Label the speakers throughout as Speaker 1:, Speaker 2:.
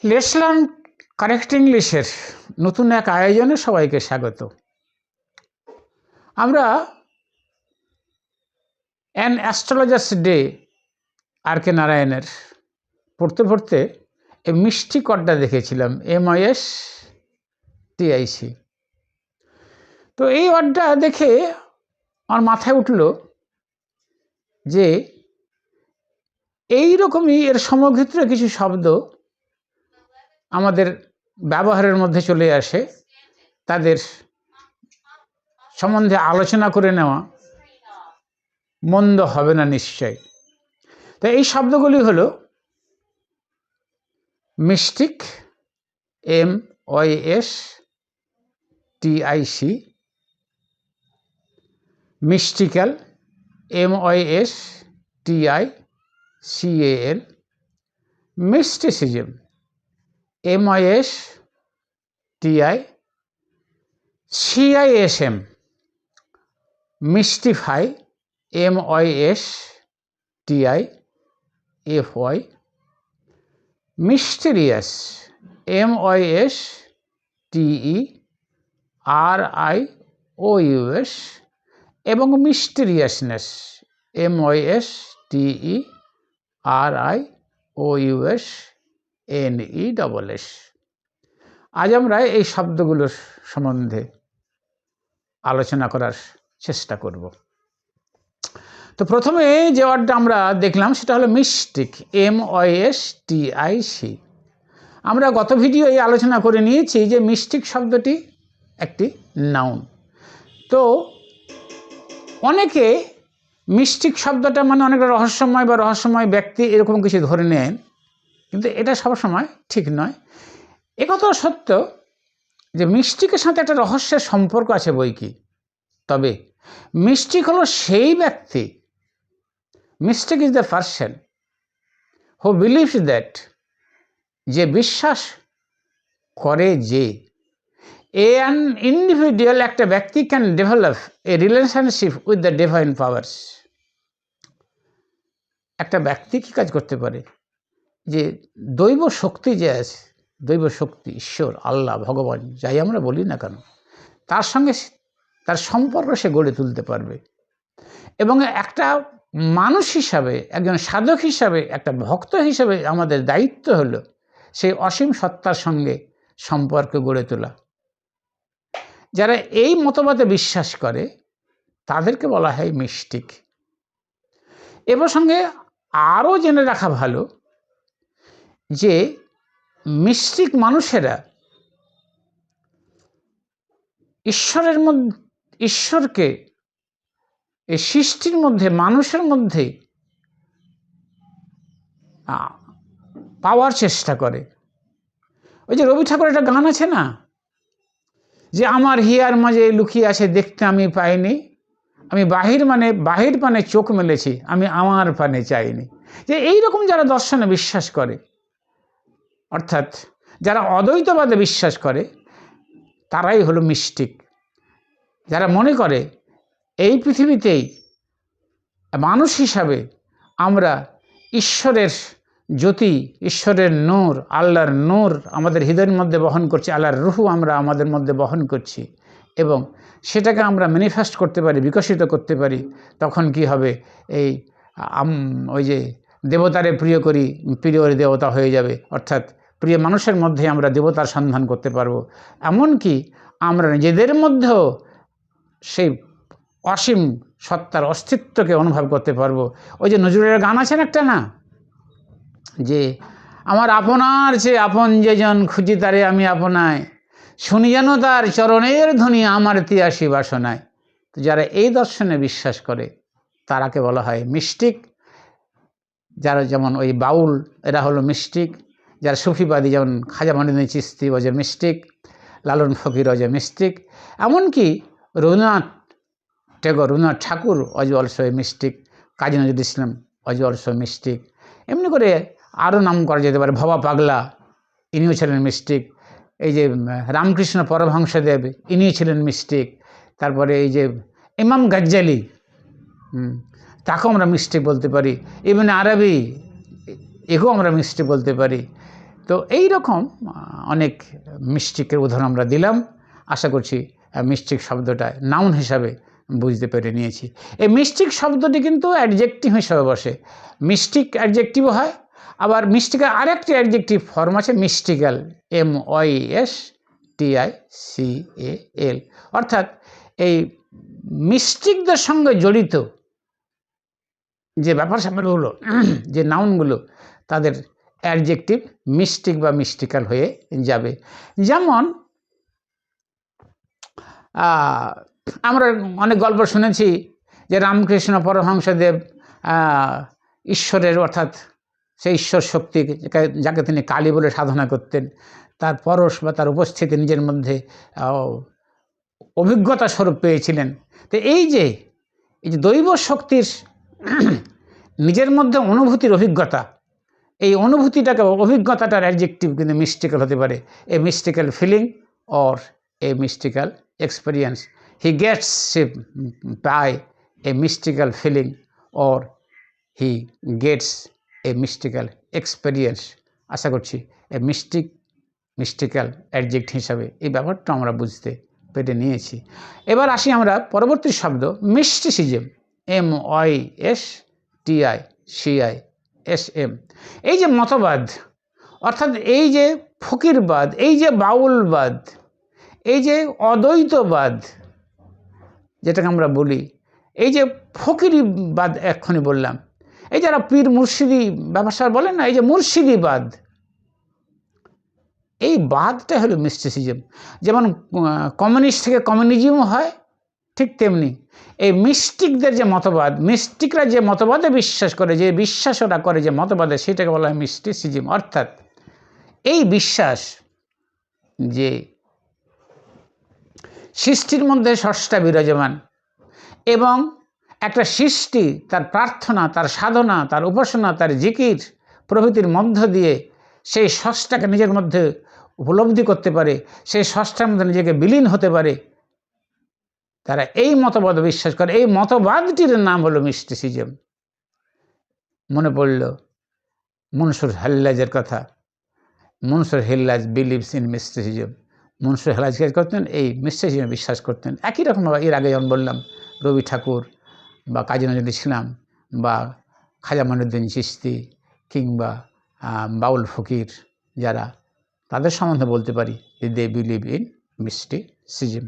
Speaker 1: Let's learn correct ইংলিশের নতুন এক আয়োজনে সবাইকে স্বাগত। আমরা অ্যান অ্যাস্ট্রোলজার্স ডে আর.কে নারায়ণের পড়তে পড়তে এই মিষ্টি কডটা দেখেছিলাম, MISTIC। তো এই ওয়ার্ডটা দেখে আমার মাথায় উঠল যে এই রকমই এর সমভিত্র কিছু শব্দ আমাদের ব্যবহারের মধ্যে চলে আসে, তাদের সম্বন্ধে আলোচনা করে নেওয়া মন্দ হবে না নিশ্চয়। তো এই শব্দগুলি হলো mystic, MISTIC, mystical, MISTICAL, mysticism, MISTICISM, মিস্টিফাই, MISTIFY, mysterious, MISTERIOUS এবং মিস্টেরিয়াসনেস, MISTERIOUSNESS। আজ আমরা এই শব্দগুলোর সম্বন্ধে আলোচনা করার চেষ্টা করব। তো প্রথমে যে ওয়ার্ডটা আমরা দেখলাম সেটা হলো মিস্টিক, MISTIC। আমরা গত ভিডিওয় আলোচনা করে নিয়েছি যে মিস্টিক শব্দটি একটি নাউন। তো অনেকে মিস্টিক শব্দটা মানে অনেকটা রহস্যময় বা রহস্যময় ব্যক্তি এরকম কিছু ধরে নেন, কিন্তু এটা সবসময় ঠিক নয়। একথা সত্য যে মিস্টিকের সাথে একটা রহস্যের সম্পর্ক আছে বই কি, তবে মিস্টিক হলো সেই ব্যক্তি, mystic is the person who believes that, যে বিশ্বাস করে যে an individual, একটা ব্যক্তি can develop a relationship with the divine powers. একটা ব্যক্তি কি কাজ করতে পারে, যে দৈব শক্তি যে আছে, দৈব শক্তি, ঈশ্বর, আল্লাহ, ভগবান যাই আমরা বলি না কেন, তার সঙ্গে তার সম্পর্ক সে গড়ে তুলতে পারবে। এবং একটা মানুষ হিসাবে, একজন সাধক হিসাবে, একটা ভক্ত হিসাবে আমাদের দায়িত্ব হলো সেই অসীম সত্তার সঙ্গে সম্পর্ক গড়ে তোলা। যারা এই মতবাদে বিশ্বাস করে তাদেরকে বলা হয় মিস্টিক। এ প্রসঙ্গে আরও জেনে রাখা ভালো যে মিস্টিক মানুষেরা ঈশ্বরের মধ্যে, ঈশ্বরকে এই সৃষ্টির মধ্যে, মানুষের মধ্যে পাওয়ার চেষ্টা করে। ওই যে রবি ঠাকুরের একটা গান আছে না, যে আমার হিয়ার মাঝে লুকিয়ে আছে দেখতে আমি পাইনি, আমি বাহির পানে চোখ মেলেছি, আমি আমার পানে চাইনি। যে এইরকম যারা দর্শনে বিশ্বাস করে, অর্থাৎ যারা অদ্বৈতবাদে বিশ্বাস করে, তারাই হলো মিস্টিক। যারা মনে করে এই পৃথিবীতেই মানুষ হিসাবে আমরা ঈশ্বরের জ্যোতি, ঈশ্বরের নূর, আল্লাহর নূর আমাদের হৃদয়ের মধ্যে বহন করছি, আল্লাহর রুহু আমরা আমাদের মধ্যে বহন করছি, এবং সেটাকে আমরা ম্যানিফেস্ট করতে পারি, বিকশিত করতে পারি। তখন কি হবে, এই ওই যে দেবতারে প্রিয় করি, প্রিয় দেবতা হয়ে যাবে, অর্থাৎ প্রিয় মানুষের মধ্যে আমরা দেবতার সন্ধান করতে পারবো। এমনকি আমরা নিজেদের মধ্যেও সেই অসীম সত্তার অস্তিত্বকে অনুভব করতে পারবো। ওই যে নজরুলের গান আছেন একটা না, যে আমার আপনার চেয়ে আপন যেজন, খুঁজি তারে আমি আপনায়, শুনি যেন তার চরণের ধ্বনি আমার তিয়াসী বাসনায়। তো যারা এই দর্শনে বিশ্বাস করে তারাকে বলা হয় মিস্টিক। যারা যেমন ওই বাউল, এরা হলো মিস্টিক। যারা সুফিবাদী, যেমন Khwaja Moinuddin Chishti was a mystic, Lalon Fakir was a mystic, এমনকি Rabindranath Tagore was also a mystic, Kazi Nazrul Islam was also mystic. এমনি করে আরও নাম করা যেতে পারে। ভবা পাগলা, ইনিও ছিলেন মিস্টিক। এই যে রামকৃষ্ণ পরমহংসদেব, ইনিও ছিলেন মিস্টিক। তারপরে এই যে ইমাম গাজ্জালি, তাকেও আমরা মিস্টিক বলতে পারি। ইবনে আরবি, একেও আমরা মিস্টিক বলতে পারি। তো এই রকম অনেক মিস্টিকের উদাহরণ আমরা দিলাম। আশা করছি মিস্টিক শব্দটা নাউন হিসাবে বুঝতে পেরে নিয়েছি। এই মিস্টিক শব্দটি কিন্তু অ্যাডজেক্টিভ হিসাবে বসে, মিস্টিক অ্যাডজেক্টিভও হয়, আবার মিস্টিকের আরেকটি অ্যাডজেক্টিভ ফর্ম আছে মিস্টিক্যাল, MYSTICAL, অর্থাৎ এই মিস্টিকদের সঙ্গে জড়িত যে ব্যাপার স্যাপারগুলো, যে নাউনগুলো, তাদের অ্যাডজেক্টিভ মিস্টিক বা মিস্টিক্যাল হয়ে যাবে। যেমন আমরা অনেক গল্প শুনেছি যে রামকৃষ্ণ পরমহংসদেব ঈশ্বরের, অর্থাৎ সেই ঈশ্বর শক্তি যাকে তিনি কালী বলে সাধনা করতেন, তার পরশ বা তার উপস্থিতি নিজের মধ্যে অভিজ্ঞতা স্বরূপ পেয়েছিলেন। তো এই যে দৈব শক্তির নিজের মধ্যে অনুভূতির অভিজ্ঞতা, এই অনুভূতিটাকে, অভিজ্ঞতাটার অ্যাডজেক্টিভ কিন্তু মিস্টিক্যাল হতে পারে। A mystical feeling or a mystical experience, he gets by a mystical feeling or he gets a mystical experience. আশা করছি এ মিস্টিক্যাল অ্যাডজেক্ট হিসাবে এই ব্যাপারটা আমরা বুঝতে পেরে নিয়েছি। এবার আসি আমরা পরবর্তী শব্দ মিস্টিসিজম, MYSTICISM। এই যে মতবাদ, অর্থাৎ এই যে ফকিরবাদ, এই যে বাউলবাদ, এই যে অদ্বৈতবাদ যেটাকে আমরা বলি, এই যে ফকিরিবাদ এক্ষুনি বললাম, এই যারা পীর মুর্শিদি ব্যবসা বলেন না, এই যে মুর্শিদিবাদ, এই বাদটা হলো মিস্টিসিজম। যেমন কমিউনিস্ট থেকে কমিউনিজমও হয়, ঠিক তেমনি এই মিস্টিকদের যে মতবাদ, মিস্টিকরা যে মতবাদে বিশ্বাস করে, যে বিশ্বাস ওরা করে যে মতবাদে, সেটাকে বলা হয় মিস্টিসিজম। অর্থাৎ এই বিশ্বাস যে সৃষ্টির মধ্যে স্রষ্টা বিরাজমান এবং একটা সৃষ্টি তার প্রার্থনা, তার সাধনা, তার উপাসনা, তার জিকির প্রভৃতির মধ্য দিয়ে সেই স্রষ্টাকে নিজের মধ্যে উপলব্ধি করতে পারে, সেই স্রষ্টার মধ্যে নিজেকে বিলীন হতে পারে, তারা এই মতবাদ বিশ্বাস করে। এই মতবাদটির নাম হলো মিস্টিসিজম। মনে পড়ল মনসুর হাল্লাজের কথা। Mansur Hallaj believes in mysticism. Mansur Hallaj কি করতেন? এই মিস্টিসিজমে বিশ্বাস করতেন। একই রকম এর আগে যেমন বললাম রবি ঠাকুর বা কাজী নজরুল ইসলাম বা খাজা মঈনুদ্দিন চিশতি কিংবা বাউল ফকির, যারা, তাদের সম্বন্ধে বলতে পারি যে দে বিলিভ ইন মিস্টিসিজম।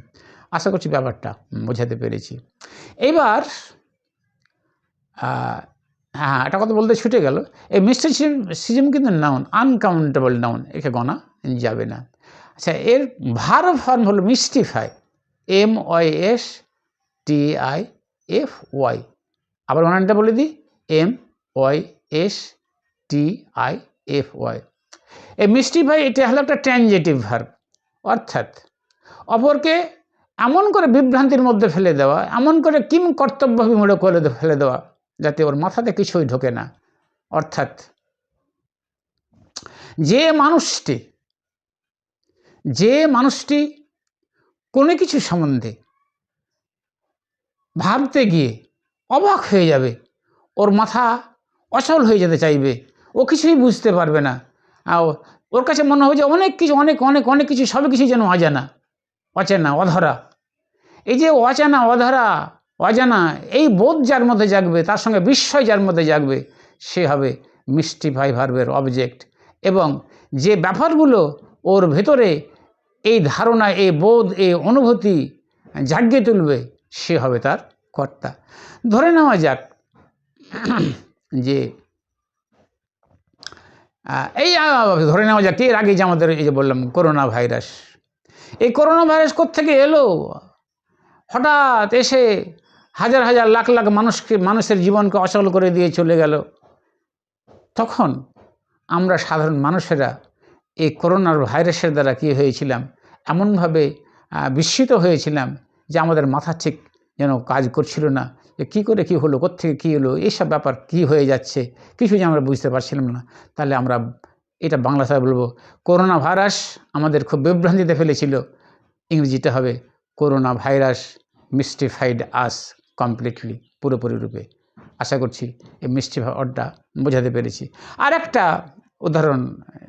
Speaker 1: আশা করছি ব্যাপারটা বোঝাতে পেরেছি। এবার হ্যাঁ, একটা কথা বলতে ছুটে গেল, এই মিস্টিসিজম কিন্তু নাউন, আনকাউন্টেবল নাউন, একে গণা যাবে না। আচ্ছা, এর ভার্ব ফর্ম হলো মিস্টিফাই, MYSTIFY। আবার বানানটা বলে দিই, MYSTIFY। এই মিস্টিফাই এটা হলো একটা ট্রানজিটিভ ভার্ব, অর্থাৎ অপরকে এমন করে বিভ্রান্তির মধ্যে ফেলে দেওয়া, এমন করে কিম কর্তব্য বিমূঢ় করে ফেলে দেওয়া যাতে ওর মাথাতে কিছুই ঢোকে না। অর্থাৎ যে মানুষটি কোনো কিছু সম্বন্ধে ভাবতে গিয়ে অবাক হয়ে যাবে, ওর মাথা অচল হয়ে যেতে চাইবে, ও কিছুই বুঝতে পারবে না, ওর কাছে মনে হবে যে অনেক কিছু, অনেক অনেক অনেক কিছু, সব কিছু যেন অজানা, অধরা। এই যে অজানা, অজানা এই বোধ যার মধ্যে জাগবে, তার সঙ্গে বিস্ময় যার মধ্যে জাগবে, সে হবে মিস্টিফাই ভার্বের অবজেক্ট। এবং যে ব্যাপারগুলো ওর ভেতরে এই ধারণা, এই বোধ, এই অনুভূতি জাগিয়ে তুলবে, সে হবে তার কর্তা। ধরে নেওয়া যাক যে এর আগে যে আমাদের এই যে বললাম করোনা ভাইরাস, এই করোনা ভাইরাস কোত্থেকে এলো? হঠাৎ এসে হাজার হাজার লাখ লাখ মানুষের জীবনকে অচল করে দিয়ে চলে গেল। তখন আমরা সাধারণ মানুষেরা এই করোনার ভাইরাসের দ্বারা কী হয়েছিলাম, এমনভাবে বিস্মিত হয়েছিলাম যে আমাদের মাথা ঠিক যেন কাজ করছিল না, যে কী করে কী হলো, কোত্থেকে কী হলো, এইসব ব্যাপার কী হয়ে যাচ্ছে, কিছু যে আমরা বুঝতে পারছিলাম না। তাহলে আমরা এটা বাংলা ভাষায় বলবো, করোনা ভাইরাস আমাদের খুব বিভ্রান্তিতে ফেলেছিল। ইংরেজিতে হবে করোনা ভাইরাস মিস্টিফাইড আস কমপ্লিটলি, পুরোপুরি রূপে। আশা করছি এই মিস্টিফাইডটা বোঝাতে পেরেছি। আর একটা উদাহরণ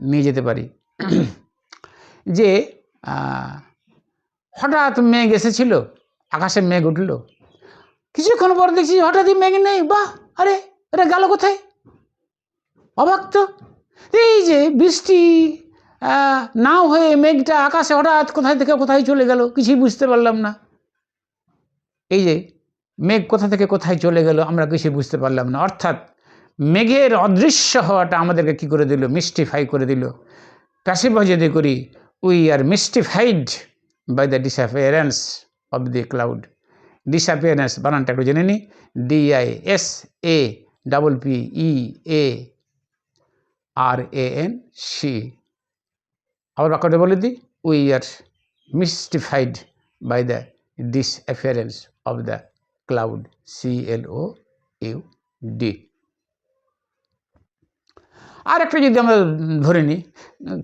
Speaker 1: নিয়ে যেতে পারি যে হঠাৎ মেঘ এসেছিল, আকাশে মেঘ উঠল, কিছুক্ষণ পর দেখছি হঠাৎই মেঘ নেই। বাহ, আরে এটা গেল কোথায়? অবাক তো। এই যে বৃষ্টি না হয়ে মেঘটা আকাশে হঠাৎ কোথায় থেকে কোথায় চলে গেল, কিছুই বুঝতে পারলাম না। এই যে মেঘ কোথা থেকে কোথায় চলে গেল আমরা কিছুই বুঝতে পারলাম না। অর্থাৎ মেঘের অদৃশ্য হওয়াটা আমাদেরকে কি করে দিল? মিস্টিফাই করে দিল। প্যাসিভ যদি করি, we are mystified by the disappearance of the cloud. Disappearance বানানটা একটু জেনে নিই। DISAPPEARANC। আবার বাক্যটা বলে দিই, we are mystified by the disappearance of the cloud. CLOUD। আর একটা যদি আমরা ধরে নিই,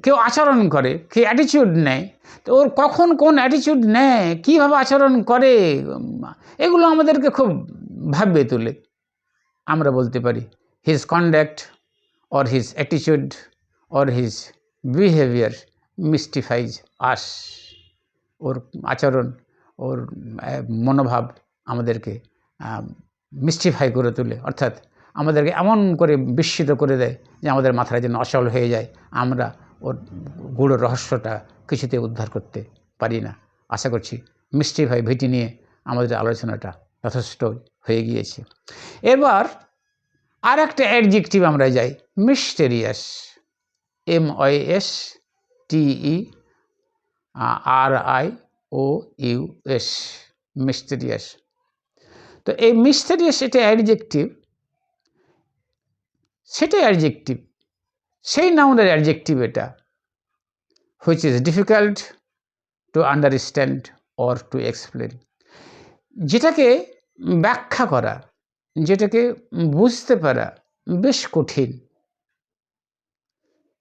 Speaker 1: কেউ আচরণ করে, কেউ অ্যাটিটিউড নেয়, তো ওর কখন কোন অ্যাটিটিউড নেয়, কীভাবে আচরণ করে, এগুলো আমাদেরকে খুব ভাবিয়ে তোলে। আমরা বলতে পারি his conduct or his attitude or his behaviour mystifies us. ওর আচরণ, ওর মনোভাব আমাদেরকে মিস্টিফাই করে তোলে, অর্থাৎ আমাদেরকে এমন করে বিস্মিত করে দেয় যে আমাদের মাথাটা যেন অচল হয়ে যায়। আমরা ওর গূঢ় রহস্যটা কিছুতে উদ্ধার করতে পারি না। আশা করছি মিস্টিফাই ভীতি নিয়ে আমাদের আলোচনাটা যথেষ্ট হয়ে গিয়েছে। এবার আর একটা অ্যাডজেক্টিভ আমরা যাই, মিস্টেরিয়াস। MISTERIOUS, mysterious. তো এই মিস্টেরিয়াস এটা অ্যাডজেক্টিভ, সেটাই অ্যাডজেক্টিভ, সেই নাউনের অ্যাডজেক্টিভ এটা, which is difficult to understand or to explain. যেটাকে ব্যাখ্যা করা, যেটাকে বুঝতে পারা বেশ কঠিন,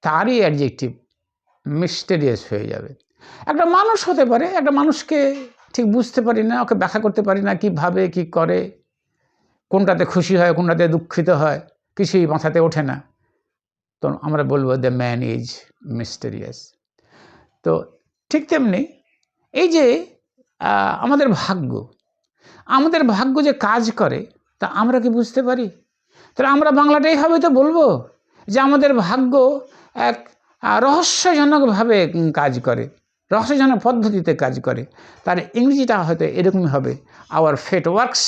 Speaker 1: তারই অ্যাডজেক্টিভ মিস্টেরিয়াস হয়ে যাবে। একটা মানুষ হতে পারে, একটা মানুষকে ঠিক বুঝতে পারি না, ওকে ব্যাখ্যা করতে পারি না, কী ভাবে কী করে, কোনটাতে খুশি হয় কোনটাতে দুঃখিত হয়, কিছুই মাথাতে ওঠে না, তো আমরা বলবো দ্য ম্যান ইজ মিস্টেরিয়াস। তো ঠিক তেমনি এই যে আমাদের ভাগ্য যে কাজ করে তা আমরা কি বুঝতে পারি? তাহলে আমরা বাংলাটা এইভাবে তো বলবো যে আমাদের ভাগ্য এক রহস্যজনকভাবে কাজ করে, রহস্যজনক পদ্ধতিতে কাজ করে। তার ইংরেজিটা হয়তো এরকমই হবে, আওয়ার ফেট ওয়ার্কস,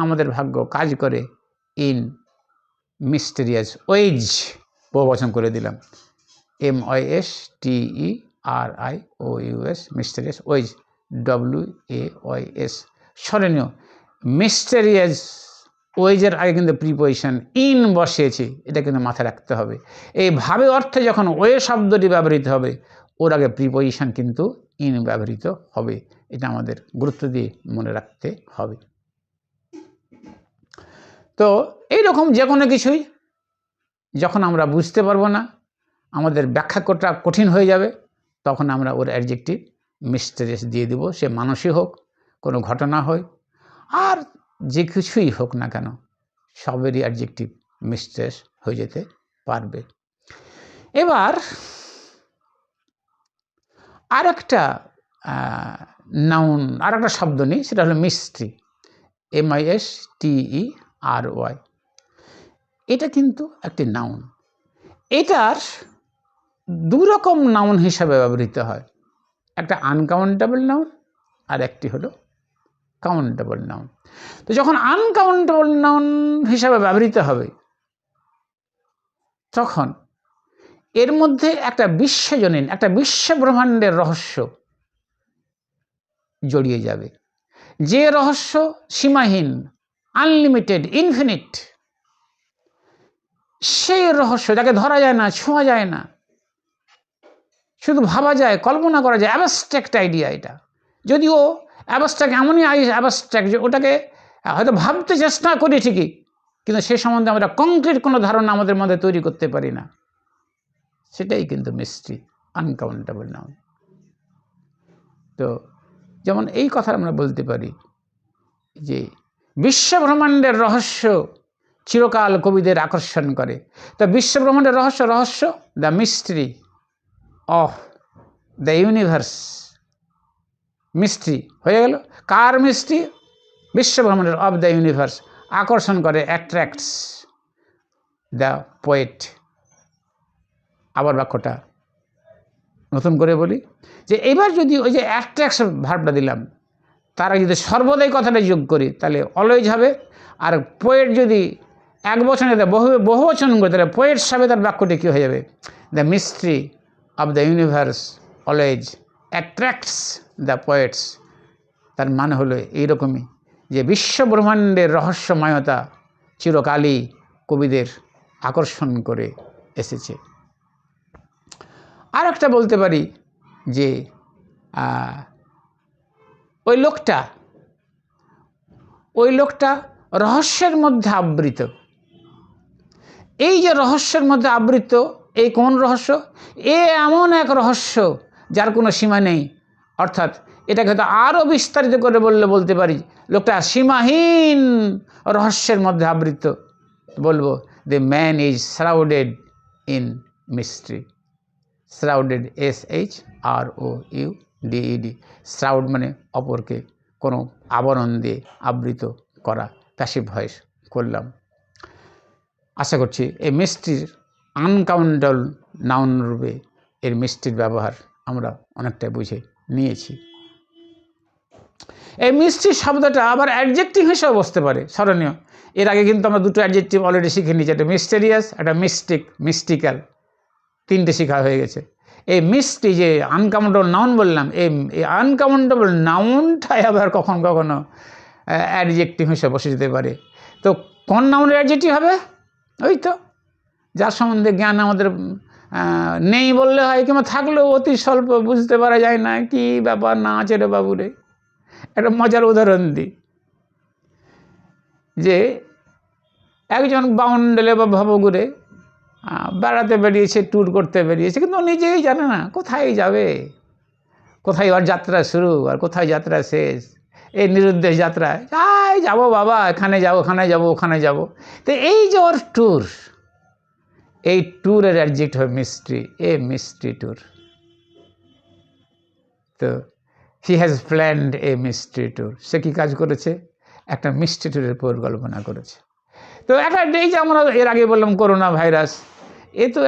Speaker 1: আমাদের ভাগ্য কাজ করে ইন মিস্টেরিয়াস ওয়েজ। বহুবচন করে দিলাম, MISTERIOUS, মিস্টেরিয়াস ওয়েজ, WAYS। স্মরণীয়, মিস্টেরিয়াস ওয়েজের আগে কিন্তু প্রিপোজিশন ইন বসিয়েছি, এটা কিন্তু মাথায় রাখতে হবে। এই ভাবে অর্থে যখন ওয়ে শব্দটি ব্যবহৃত হবে, ওর আগে প্রিপোজিশন কিন্তু ইন ব্যবহৃত হবে। এটা আমাদের গুরুত্ব দিয়ে মনে রাখতে হবে। তো এইরকম যে কোনো কিছুই যখন আমরা বুঝতে পারবো না, আমাদের ব্যাখ্যা করা কঠিন হয়ে যাবে, তখন আমরা ওর অ্যাডজেক্টিভ মিস্টেরিয়াস দিয়ে দেব। সে মানুষই হোক, কোনো ঘটনা হোক, আর যে কিছুই হোক না কেন, সবেরই অ্যাডজেক্টিভ মিস্টেরিয়াস হয়ে যেতে পারবে। এবার আর একটা নাউন, আর একটা শব্দ নিই, সেটা হলো মিস্ট্রি। MISTERY। এটা কিন্তু একটি নাউন। এটার দুরকম নাউন হিসাবে ব্যবহৃত হয়, একটা আনকাউন্টেবল নাউন আর একটি হলো কাউন্টেবল নাউন। তো যখন আনকাউন্টেবল নাউন হিসাবে ব্যবহৃত হবে, তখন এর মধ্যে একটা বিশ্বজনীন, একটা বিশ্বব্রহ্মাণ্ডের রহস্য জড়িয়ে যাবে, যে রহস্য সীমাহীন, আনলিমিটেড, ইনফিনিট। সেই রহস্য যাকে ধরা যায় না, ছোঁয়া যায় না, শুধু ভাবা যায়, কল্পনা করা যায়, অ্যাবস্ট্রাক্ট আইডিয়া এটা। যদিও অ্যাবস্ট্রাক্ট এমনই অ্যাবস্ট্রাক্ট যে ওটাকে হয়তো ভাবতে চেষ্টা করি ঠিকই, কিন্তু সে সম্বন্ধে আমরা কংক্রিট কোনো ধারণা আমাদের মধ্যে তৈরি করতে পারি না। সেটাই কিন্তু মিস্ট্রি, আনকাউন্টেবল নাউন। তো যেমন এই কথা আমরা বলতে পারি যে বিশ্বব্রহ্মাণ্ডের রহস্য চিরকাল কবিদের আকর্ষণ করে। তো বিশ্বব্রহ্মাণ্ডের রহস্য the mystery of the universe. Mystery হয়ে গেল, কার মিস্ট্রি? বিশ্বব্রহ্মাণ্ডের, অফ দ্য ইউনিভার্স। আকর্ষণ করে, অ্যাট্রাক্টস দ্য পোয়েট। আবার বাক্যটা নতুন করে বলি, যে এবার যদি ওই যে অ্যাট্রাকশন ভার্বটা দিলাম, তারা যদি সর্বদাই কথাটা যোগ করি তাহলে অলওয়েজ হবে। আর পোয়েট যদি এক বচনে বহু বচন করে তাহলে পোয়েট হিসাবে তার বাক্যটি কী হয়ে যাবে? The mystery of the universe always attracts the poets. তার মানে হলো এইরকমই, যে বিশ্বব্রহ্মাণ্ডের রহস্যময়তা চিরকালই কবিদের আকর্ষণ করে এসেছে। আর একটা বলতে পারি যে ওই লোকটা রহস্যের মধ্যে আবৃত। এই যে রহস্যের মধ্যে আবৃত, এই কোন রহস্য? এমন এক রহস্য যার কোনো সীমা নেই। অর্থাৎ এটাকে হয়তো আরও বিস্তারিত করে বলতে পারি, লোকটা সীমাহীন রহস্যের মধ্যে আবৃত। বলবো the man is surrounded in mystery. Surrounded, SHROUDED। Surround মানে অপরকে কোনো আবরণ দিয়ে আবৃত করা, প্যাসিভ ভয়েস করলাম। আশা করছি এই মিস্ট্রির আনকাউন্টেবল নাউন রূপে এর মিস্ট্রির ব্যবহার আমরা অনেকটা বুঝে নিয়েছি। এই মিস্ট্রি শব্দটা আবার অ্যাডজেক্টিভ হিসেবে বসতে পারে, স্মরণীয়। এর আগে কিন্তু আমরা দুটো অ্যাডজেক্টিভ অলরেডি শিখে নিয়েছি, একটা মিস্টেরিয়াস, একটা মিস্টিক্যাল, তিনটে শেখা হয়ে গেছে। এই মিস্ট্রি যে আনকাউন্টেবল নাউন বললাম, এই আনকাউন্টেবল নাউনটাই আবার কখনো অ্যাডজেক্টিভ হিসেবে বসে যেতে পারে। তো কোন নাউনের অ্যাডজেক্টিভ হবে? ওই তো যার সম্বন্ধে জ্ঞান আমাদের নেই বললে হয়, কিংবা থাকলেও অতি স্বল্প, বুঝতে পারা যায় না কি ব্যাপার, না আছে রে বাবুরে। একটা মজার উদাহরণ দিই, যে একজন বাউন্ডেলে বা ভবঘুরে বেড়াতে বেরিয়েছে, ট্যুর করতে বেরিয়েছে, কিন্তু নিজেই জানে না কোথায় যাবে, কোথায় ওর যাত্রা শুরু আর কোথায় যাত্রা শেষ। এই নিরুদ্দেশ যাত্রায় যাবো বাবা, এখানে যাবো, ওখানে যাবো, ওখানে যাবো। তো এই যে ওর ট্যুর, এই ট্যুরের অ্যাডজেক্ট হবে মিস্ট্রি, মিস্ট্রি ট্যুর। তো he has planned a mystery tour. সে কী কাজ করেছে? একটা মিস্ট্রি ট্যুরের পরিকল্পনা করেছে। তো এই যে আমরা এর আগে বললাম করোনা ভাইরাস, এ তো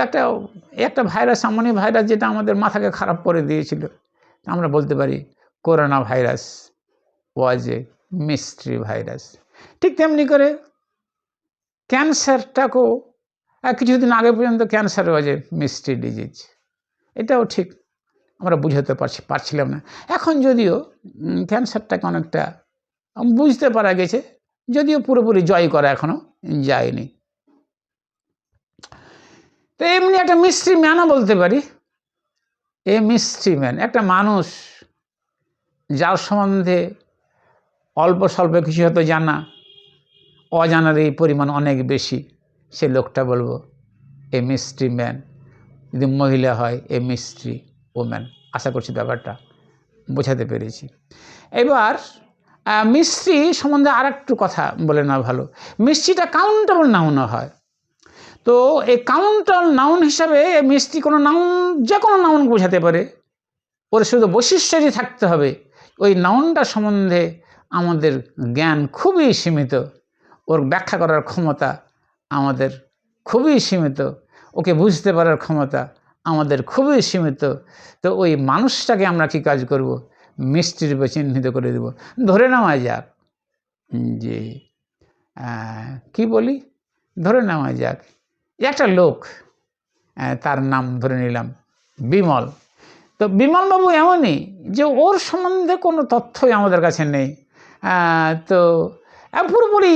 Speaker 1: একটা ভাইরাস, সামান্য ভাইরাস, যেটা আমাদের মাথাকে খারাপ করে দিয়েছিল। আমরা বলতে পারি করোনা ভাইরাস ওয়াজ এ মিস্ট্রি ভাইরাস। ঠিক তেমনি করে ক্যান্সারটাকেও কিছুদিন আগে পর্যন্ত ক্যান্সার ওয়াজ এ মিস্ট্রি ডিজিজ। এটাও ঠিক আমরা বুঝাতে পারছিলাম না। এখন যদিও ক্যান্সারটাকে অনেকটা বুঝতে পারা গেছে, যদিও পুরোপুরি জয় করা এখনো যায়নি। তো এমনি একটা মিস্ট্রি ম্যানও বলতে পারি। মিস্ট্রি ম্যান একটা মানুষ যার সম্বন্ধে অল্প স্বল্প কিছু হয়তো জানা, অজানার এই পরিমাণ অনেক বেশি, সে লোকটা বলবো মিস্ট্রি ম্যান। যদি মহিলা হয় মিস্ট্রি ওম্যান। আশা করছি ব্যাপারটা বোঝাতে পেরেছি। এবার মিস্ট্রি সম্বন্ধে আর একটু কথা বলে না ভালো। মিস্ট্রিটা কাউন্টেবল নাউনও হয়। তো এই কাউন্টেবল নাউন হিসাবে মিস্ট্রি কোনো নাউন, যে কোনো নাউন বোঝাতে পারে। ওর শুধু বৈশিষ্ট্যই থাকতে হবে, ওই নাউনটা সম্বন্ধে আমাদের জ্ঞান খুবই সীমিত, ওর ব্যাখ্যা করার ক্ষমতা আমাদের খুবই সীমিত, ওকে বুঝতে পারার ক্ষমতা আমাদের খুবই সীমিত। তো ওই মানুষটাকে আমরা কী কাজ করব? মিস্ট্রি রূপে চিহ্নিত করে দেব। ধরে নেওয়া যাক যে কি বলি, ধরে নেওয়া যাক একটা লোক, তার নাম ধরে নিলাম বিমল। তো বিমলবাবু এমনই যে ওর সম্বন্ধে কোনো তথ্যই আমাদের কাছে নেই। তো পুরোপুরি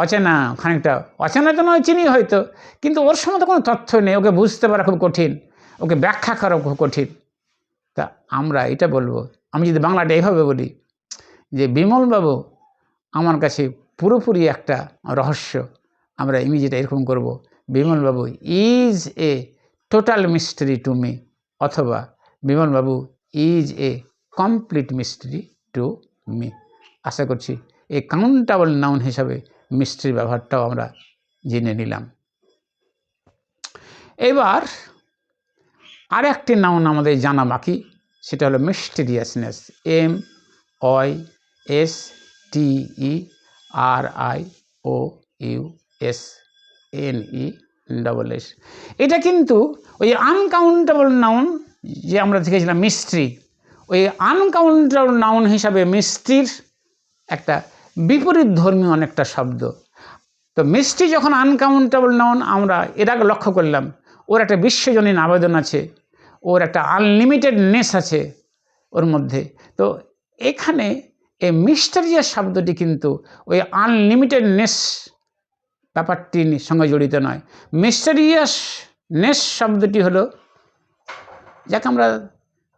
Speaker 1: অচেনা, খানিকটা অচেনা তো নয়, চিনি হয়তো, কিন্তু ওর সম্বন্ধে কোনো তথ্য নেই, ওকে বুঝতে পারা খুব কঠিন, ওকে ব্যাখ্যা করা খুব কঠিন। তা আমরা এটা বলবো, আমি যদি বাংলাটা এইভাবে বলি যে বিমলবাবু আমার কাছে পুরোপুরি একটা রহস্য, আমরা ইংরেজিটা এরকম করব, বিমলবাবু is a total mystery to me, অথবা বিমলবাবু is a complete mystery to me. আশা করছি এই কাউন্টেবল নাউন হিসাবে মিস্ট্রির ব্যবহারটাও আমরা জেনে নিলাম। এবার আর একটি নাউন আমাদের জানা বাকি, সেটা হলো মিস্টিরিয়াসনেস। MYSTERIOUSNESS। এটা কিন্তু ওই আনকাউন্টেবল নাউন যে আমরা দেখেছিলাম মিস্ট্রি, ওই আনকাউন্টেবল নাউন হিসাবে মিস্ট্রির একটা বিপরীত ধর্মী অনেকটা শব্দ। তো মিস্ট্রি যখন আনকাউন্টেবল নাউন, আমরা এর আগে লক্ষ্য করলাম ওর একটা বিশ্বজনীন আবেদন আছে, ওর একটা আনলিমিটেডনেস আছে ওর মধ্যে। তো এখানে এই মিস্টেরিয়াস শব্দটি কিন্তু ওই আনলিমিটেডনেস ব্যাপারটির সঙ্গে জড়িত নয়। মিস্টেরিয়াসনেস শব্দটি হলো, যাকে আমরা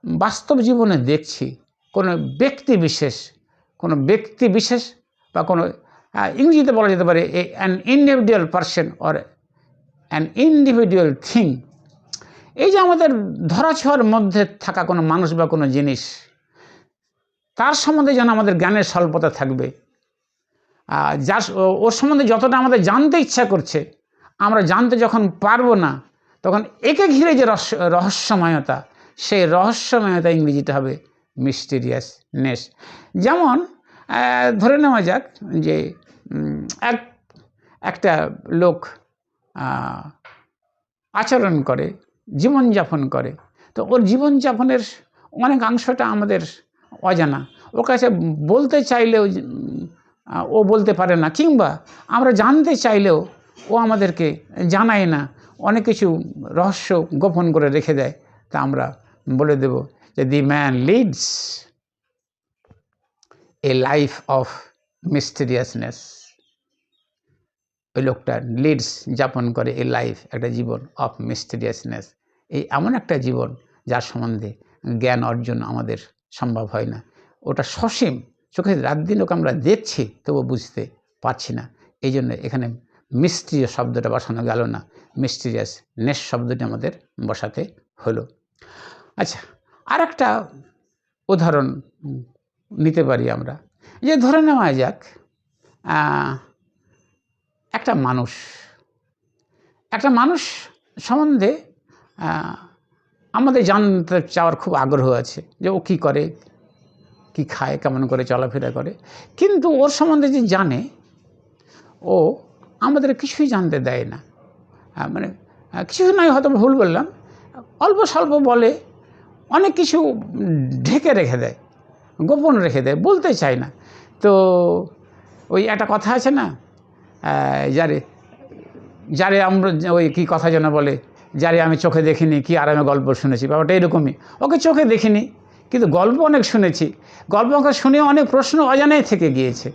Speaker 1: বাস্তব জীবনে দেখছি, কোনো ব্যক্তি বিশেষ বা কোনো ইংরেজিতে বলা যেতে পারে an individual person or an individual thing. এই যে আমাদের ধরাছোঁয়ার মধ্যে থাকা কোনো মানুষ বা কোনো জিনিস, তার সম্বন্ধে যেন আমাদের জ্ঞানের স্বল্পতা থাকবে। ওর সম্বন্ধে যতটা আমাদের জানতে ইচ্ছা করছে, আমরা জানতে যখন পারবো না, তখন একে ঘিরে যে রহস্যময়তা, সেই রহস্যময়তা ইংরেজিতে হবে মিস্টিরিয়াসনেস। যেমন ধরে নেওয়া যাক যে একটা লোক আচরণ করে, জীবনযাপন করে, তো ওর জীবনযাপনের অনেকাংশটা আমাদের অজানা। ওর কাছে বলতে চাইলেও ও বলতে পারে না, কিংবা আমরা জানতে চাইলেও ও আমাদেরকে জানায় না, অনেক কিছু রহস্য গোপন করে রেখে দেয়। তা আমরা বলে দেব যে the man leads a life of mysteriousness. ওই লোকটা লিডস, যাপন করে এ লাইফ, একটা জীবন অফ মিস্টেরিয়াসনেস। এই এমন একটা জীবন যার সম্বন্ধে জ্ঞান অর্জন আমাদের সম্ভব হয় না। ওটা সসীম, চোখে রাত দিন ওকে আমরা দেখছি তবু বুঝতে পারছি না। এই জন্য এখানে মিস্ট্রিয়াস শব্দটা বসানো গেল না, মিস্টেরিয়াসনেস শব্দটি আমাদের বসাতে হলো। আচ্ছা, আর একটা উদাহরণ নিতে পারি আমরা, যে ধরে নেওয়া যাক একটা মানুষ সম্বন্ধে আমাদের জানতে চাওয়ার খুব আগ্রহ আছে, যে ও কী করে, কী খায়, কেমন করে চলাফেরা করে। কিন্তু ওর সম্বন্ধে যে জানে, ও আমাদের কিছুই জানতে দেয় না। মানে কিছু নয়, হয়তো ভুল বললাম, অল্প স্বল্প বলে, অনেক কিছু ঢেকে রেখে দেয়, গোপন রেখে দেয়, বলতে চায় না। তো ওই একটা কথা আছে না, যারে আমরা ওই কী কথা যেন বলে, যারে আমি চোখে দেখিনি কি আর আমি গল্প শুনেছি, ব্যাপারটা এরকমই। ওকে চোখে দেখিনি, কিন্তু গল্প অনেক শুনেছি। গল্প ওকে শুনে অনেক প্রশ্ন অজানাই থেকে গিয়েছে।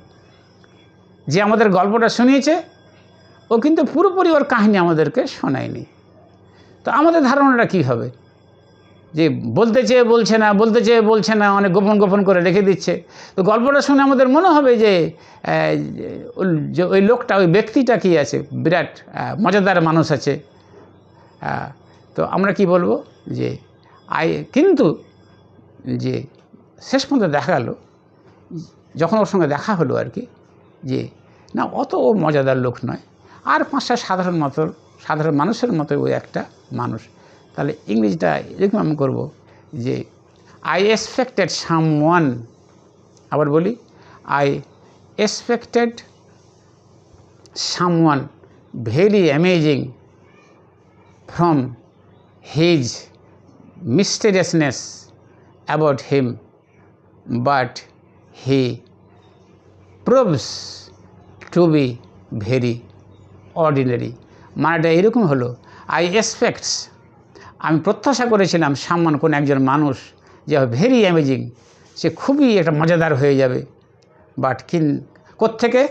Speaker 1: যে আমাদের গল্পটা শুনিয়েছে, ও কিন্তু পুরোপুরি ওর কাহিনী আমাদেরকে শোনায়নি। তো আমাদের ধারণাটা কী হবে, যে বলতে চেয়ে বলছে না, অনেক গোপন করে রেখে দিচ্ছে। তো গল্পটা শুনে আমাদের মনে হবে যে ওই লোকটা, ওই ব্যক্তিটা কি আছে, বিরাট মজাদার মানুষ আছে। তো আমরা কি বলবো, যে কিন্তু যে শেষ পর্যন্ত দেখা গেল, যখন ওর সঙ্গে দেখা হলো আর কি, যে না, অত ও মজাদার লোক নয়, আর 5টা সাধারণ মানুষের মতো ওই একটা মানুষ। তাহলে ইংরেজিটা এরকম আমি করবো, যে আই এক্সপেক্টেড সামওয়ান, আবার বলি, I expected someone very amazing from his mysteriousness about him, but he proves to be very ordinary. মানেটা এরকম হলো, আই এক্সপেক্টস, আমি প্রত্যাশা করেছিলাম, সামওয়ান, কোন একজন মানুষ, যে ভেরি অ্যামেজিং, সে খুবই একটা মজাদার হয়ে যাবে। বাট কোত্থেকে,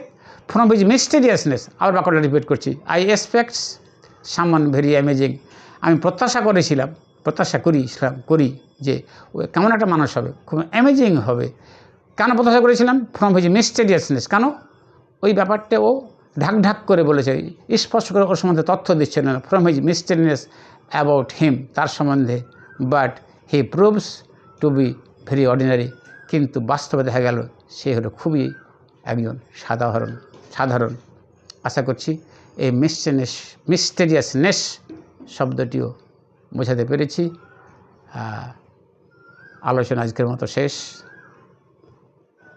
Speaker 1: ফ্রম হিজ মিস্টেরিয়াসনেস। আবার বাক্যটা রিপিট করছি, I expects someone very amazing. আমি প্রত্যাশা করি যে ও কেমন একটা মানুষ হবে, খুব অ্যামেজিং হবে। কেন প্রত্যাশা করেছিলাম, ফ্রম হিজ মিস্টেরিয়াসনেস। কেন, ওই ব্যাপারটা ও ঢাক করে বলেছে, স্পষ্ট করে ওর সম্বন্ধে তথ্য দিচ্ছে না, from his mysterious about him, তার সম্বন্ধে। But he proves to be very ordinary, কিন্তু বাস্তবে দেখা গেল সে হলো খুবই একজন সাধারণ আশা করছি এই মিস্টেরিয়াসনেস শব্দটিও বোঝাতে পেরেছি। আলোচনা আজকের মতো শেষ।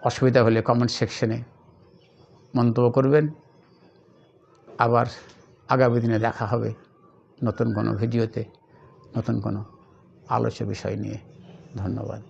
Speaker 1: অসুবিধা হলে কমেন্ট সেকশনে মন্তব্য করবেন। আবার আগামী দিনে দেখা হবে নতুন কোনো ভিডিওতে, নতুন কোনো আলোচ্য বিষয় নিয়ে। ধন্যবাদ।